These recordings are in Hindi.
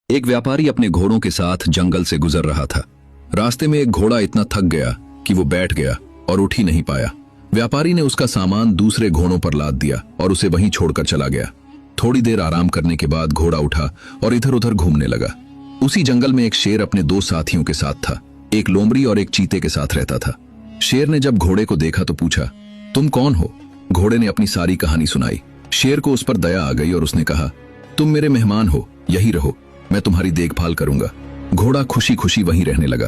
एक व्यापारी अपने घोड़ों के साथ जंगल से गुजर रहा था। रास्ते में एक घोड़ा इतना थक गया कि वो बैठ गया और उठ ही नहीं पाया। व्यापारी ने उसका सामान दूसरे घोड़ों पर लाद दिया और उसे वहीं छोड़कर चला गया। थोड़ी देर आराम करने के बाद घोड़ा उठा और इधर उधर घूमने लगा। उसी जंगल में एक शेर अपने दो साथियों के साथ था। एक लोमड़ी और एक चीते के साथ रहता था। शेर ने जब घोड़े को देखा तो पूछा, तुम कौन हो? घोड़े ने अपनी सारी कहानी सुनाई। शेर को उस पर दया आ गई और उसने कहा, तुम मेरे मेहमान हो, यही रहो, मैं तुम्हारी देखभाल करूंगा। घोड़ा खुशी खुशी वहीं रहने लगा।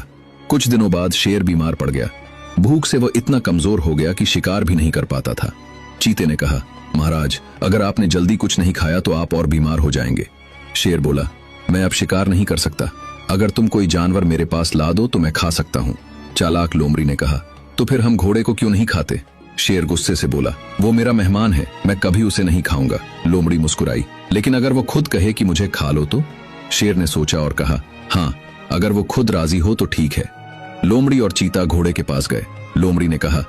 कुछ दिनों बाद शेर बीमार पड़ गया। भूख से वह इतना कमजोर हो गया कि शिकार भी नहीं कर पाता था। चीते ने कहा, महाराज, अगर आपने जल्दी कुछ नहीं खाया तो आप और बीमार हो जाएंगे। शेर बोला, मैं अब शिकार नहीं कर सकता, अगर तुम कोई जानवर मेरे पास ला दो तो मैं खा सकता हूँ। चालाक लोमड़ी ने कहा, तो फिर हम घोड़े को क्यों नहीं खाते? शेर गुस्से से बोला, वो मेरा मेहमान है, मैं कभी उसे नहीं खाऊंगा। लोमड़ी मुस्कुराई, लेकिन अगर वो खुद कहे कि मुझे खा लो तो? शेर ने सोचा और कहा, हाँ, अगर वो खुद राजी हो तो ठीक है। लोमड़ी और चीता घोड़े के पास गए। लोमड़ी ने कहा,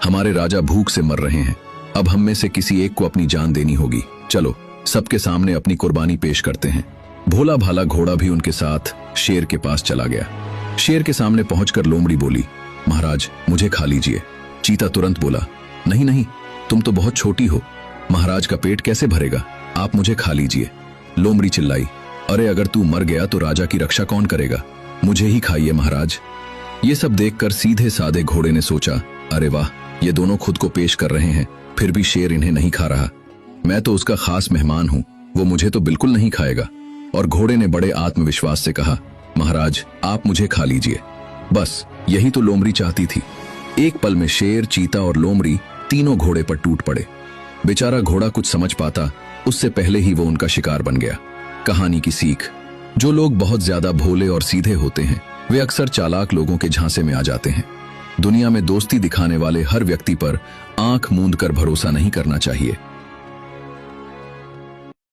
हमारे राजा भूख से मर रहे हैं, अब हम में से किसी एक को अपनी जान देनी होगी। चलो सबके सामने अपनी कुर्बानी पेश करते हैं। भोला भाला घोड़ा भी उनके साथ शेर के पास चला गया। शेर के सामने पहुंचकर लोमड़ी बोली, महाराज, मुझे खा लीजिए। चीता तुरंत बोला, नहीं नहीं, तुम तो बहुत छोटी हो, महाराज का पेट कैसे भरेगा, आप मुझे खा लीजिए। लोमड़ी चिल्लाई, अरे अगर तू मर गया तो राजा की रक्षा कौन करेगा, मुझे ही खाइए महाराज। ये सब देखकर सीधे साधे घोड़े ने सोचा, अरे वाह, ये दोनों खुद को पेश कर रहे हैं, फिर भी शेर इन्हें नहीं खा रहा। मैं तो उसका खास मेहमान हूं, वो मुझे तो बिल्कुल नहीं खाएगा। और घोड़े ने बड़े आत्मविश्वास से कहा, महाराज, आप मुझे खा लीजिए। बस यही तो लोमड़ी चाहती थी। एक पल में शेर, चीता और लोमड़ी तीनों घोड़े पर टूट पड़े। बेचारा घोड़ा कुछ समझ पाता उससे पहले ही वो उनका शिकार बन गया। कहानी की सीख, जो लोग बहुत ज्यादा भोले और सीधे होते हैं वे अक्सर चालाक लोगों के झांसे में आ जाते हैं। दुनिया में दोस्ती दिखाने वाले हर व्यक्ति पर आंख मूंद कर भरोसा नहीं करना चाहिए।